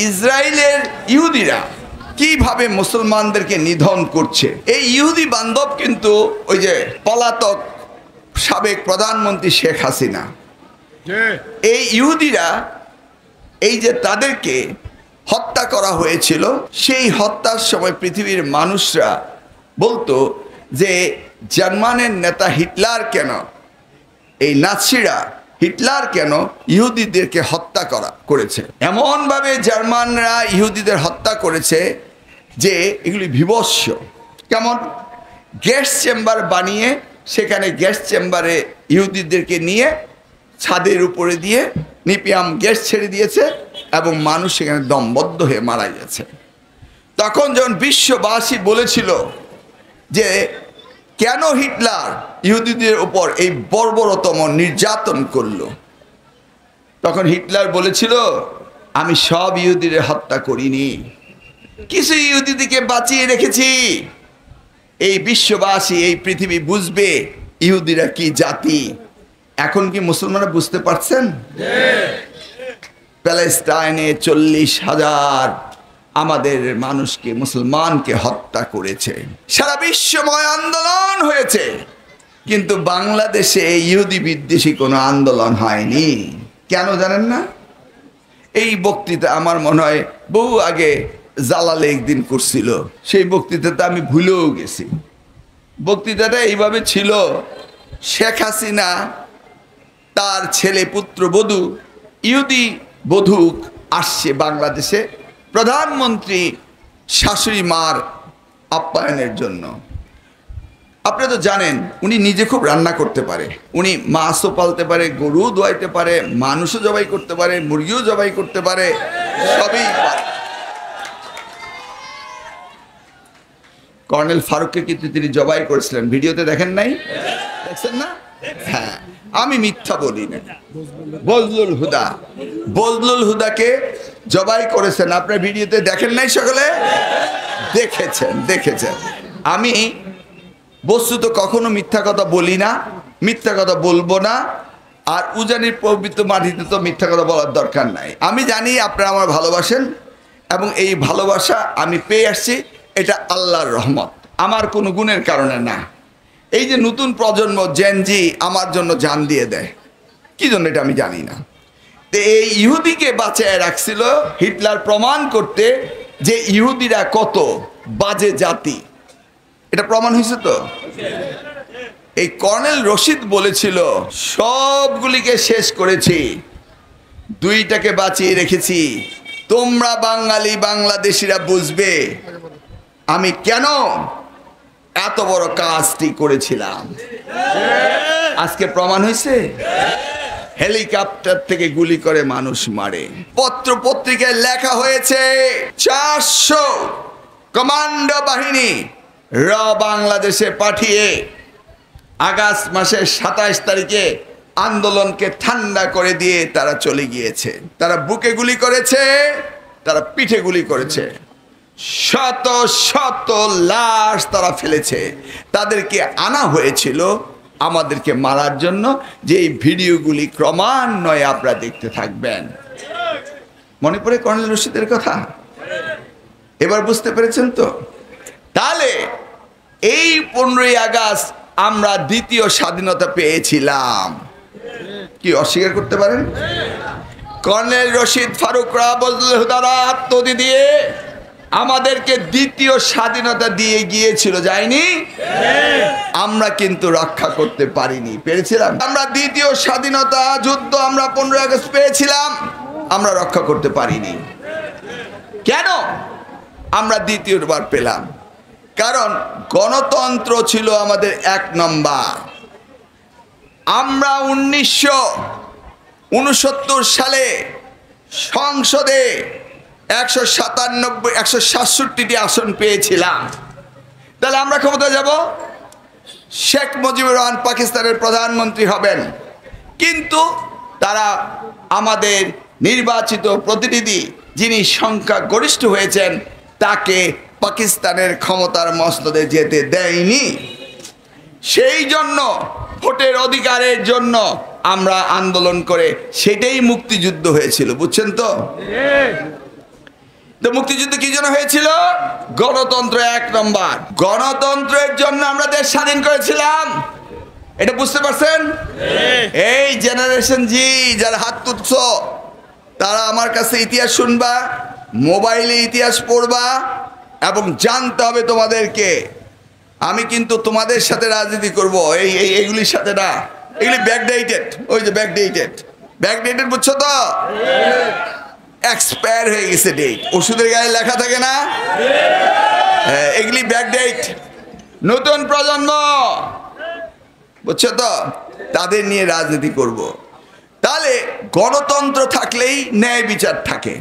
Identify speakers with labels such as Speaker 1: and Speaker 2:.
Speaker 1: ইসরায়েলের ইহুদিরা কিভাবে মুসলমানদেরকে নিধন করছে। এই ইহুদি বান্ধব কিন্তু ওই যে পলাতক সাবেক প্রধানমন্ত্রী শেখ হাসিনা, এই ইহুদিরা এই যে তাদেরকে হত্যা করা হয়েছিল, সেই হত্যার সময় পৃথিবীর মানুষরা বলতো যে জার্মানের নেতা হিটলার কেন, এই নাৎসিরা হিটলার কেন ইহুদিদেরকে হত্যা করেছে। এমনভাবে জার্মানরা ইহুদিদের হত্যা করেছে যে এগুলি বিভৎস। কেমন? গ্যাস চেম্বার বানিয়ে সেখানে গ্যাস চেম্বারে ইহুদিদেরকে নিয়ে ছাদের উপরে দিয়ে নিপিয়াম গ্যাস ছেড়ে দিয়েছে এবং মানুষ সেখানে দমবদ্ধ হয়ে মারা গেছে। তখন যখন বিশ্ববাসী বলেছিল যে কেন হিটলার ইহুদিদের উপর এই বর্বরতম নির্যাতন করলো, তখন হিটলার বলেছিল আমি সব ইহুদিদের হত্যা করিনি, কিছু ইহুদিদেরকে বাঁচিয়ে রেখেছি। এই বিশ্ববাসী, এই পৃথিবী বুঝবে ইহুদিরা কি জাতি। এখন কি মুসলমানরা বুঝতে পারছেন? প্যালেস্টাইনে 40,000 আমাদের মানুষকে, মুসলমানকে হত্যা করেছে। সারা বিশ্বময় আন্দোলন হয়েছে, কিন্তু বাংলাদেশে ইহুদি বিদ্বেষী কোনো আন্দোলন হয়নি। কেন জানেন না? এই বক্তৃতা আমার মনে হয় বহু আগে জালালে একদিন করছিল, সেই বক্তৃতাটা আমি ভুলেও গেছি। বক্তৃতাটা এইভাবে ছিল, শেখ হাসিনা তার ছেলে পুত্রবধূ ইহুদি বধূক আসছে বাংলাদেশে প্রধানমন্ত্রী শাশুড়ি মার আপ্যায়নের জন্য। আপনি তো জানেন উনি নিজে খুব রান্না করতে পারে, উনি মাছও পালতে পারে, গরুও দোয়াইতে পারে, মানুষও জবাই করতে পারে, মুরগিও জবাই করতে পারে, সবই পারে। কর্নেল ফারুককে কিন্তু তিনি জবাই করেছিলেন, ভিডিওতে দেখেন নাই? দেখছেন না? হ্যাঁ, আমি মিথ্যা বলি না। বজলুল হুদাকে জবাই করেছেন, আপনার ভিডিওতে দেখেন নাই? সকলে দেখেছেন। আমি বস্তুত কখনো মিথ্যা কথা বলি না, মিথ্যা কথা বলবো না। আর উজানির পবিত্র মাটিতে তো মিথ্যা কথা বলার দরকার নাই। আমি জানি আপনারা আমার ভালোবাসেন এবং এই ভালোবাসা আমি পেয়ে আসছি, এটা আল্লাহর রহমত, আমার কোনো গুণের কারণে না। এই যে নতুন প্রজন্ম জেনজি আমার জন্য জান দিয়ে দেয়, কি জন্য এটা আমি জানি না। তো এই ইহুদিকে বাঁচায় রাখছিল হিটলার প্রমাণ করতে যে ইহুদিরা কত বাজে জাতি। এটা প্রমাণ হয়েছে তো। এই কর্নেল রশিদ বলেছিল সবগুলিকে শেষ করেছি, দুইটাকে বাঁচিয়ে রেখেছি। তোমরা বাঙালি বাংলাদেশিরা বুঝবে আমি কেন এত বড় কাজটি করেছিলাম। আজকে প্রমাণ হয়েছে। হেলিকপ্টার থেকে গুলি করে মানুষ মারে, পত্র পত্রিকায় লেখা হয়েছে 400 কমান্ডো বাহিনী বাংলাদেশে পাঠিয়ে আগস্ট মাসের 27 তারিখে আন্দোলনকে ঠান্ডা করে দিয়ে তারা চলে গিয়েছে। তারা বুকে গুলি করেছে, তারা পিঠে গুলি করেছে, শত শত লাশ তারা ফেলেছে। তাদেরকে আনা হয়েছিল আমাদেরকে মারার জন্য, যে এই ভিডিওগুলি ক্রমান্বয়ে আপনারা দেখতে থাকবেন। মনে পড়ে কর্নেল রশিদের কথা? এবার বুঝতে পেরেছেন তো? তাহলে এই 15ই আগস্ট আমরা দ্বিতীয় স্বাধীনতা পেয়েছিলাম, কি অস্বীকার করতে পারেন? কর্নেল রশিদ ফারুকরা বজলুল হুদারা আত্মদি দিয়ে আমাদেরকে দ্বিতীয় স্বাধীনতা দিয়ে গিয়েছিল, যায়নি? আমরা কিন্তু রক্ষা করতে পারিনি। পেরেছিলাম আমরা দ্বিতীয় স্বাধীনতা যুদ্ধ, আমরা 15 আগস্ট পেয়েছিলাম, আমরা রক্ষা করতে পারিনি। কেন আমরা দ্বিতীয়বার পেলাম? কারণ গণতন্ত্র ছিল আমাদের 1 নম্বর। আমরা 1969 সালে সংসদে 167টি আসন পেয়েছিলাম। তাহলে আমরা ক্ষমতা যাব, শেখ মুজিবুর রহমান পাকিস্তানের প্রধানমন্ত্রী হবেন। কিন্তু তারা আমাদের নির্বাচিত প্রতিনিধি, যিনি সংখ্যা গরিষ্ঠ হয়েছেন, তাকে পাকিস্তানের ক্ষমতার মসনদে যেতে দেয়নি। সেই জন্য ভোটের অধিকারের জন্য আমরা আন্দোলন করে সেটাই মুক্তিযুদ্ধ হয়েছিল, বুঝছেন তো? তো মুক্তিযুদ্ধ কি জন্য হয়েছিল? গণতন্ত্র, 1 নম্বর। গণতন্ত্রের জন্য আমরা দেশ স্বাধীন করেছিলাম, এটা বুঝতে পারছেন? এই জেনারেশন জি যারা হাত তুলছ, তারা আমার কাছে ইতিহাস শুনবা, মোবাইলে ইতিহাস পড়বা এবং জানতে হবে তোমাদেরকে আমি কিন্তু তোমাদের সাথে রাজনীতি করব, এইগুলির সাথে না। এগুলি ব্যাকডেটেড, ওই যে ব্যাকডেটেড, বুঝছো তো? এক্সপায়ার হয়ে গেছে ডেট, ওষুধের গায়ে লেখা থাকে না, এগুলি ব্যাকডেট। নতুন প্রজন্ম, বুঝছো তো, তাদের নিয়ে রাজনীতি করব। তাহলে গণতন্ত্র থাকলেই ন্যায় বিচার থাকে।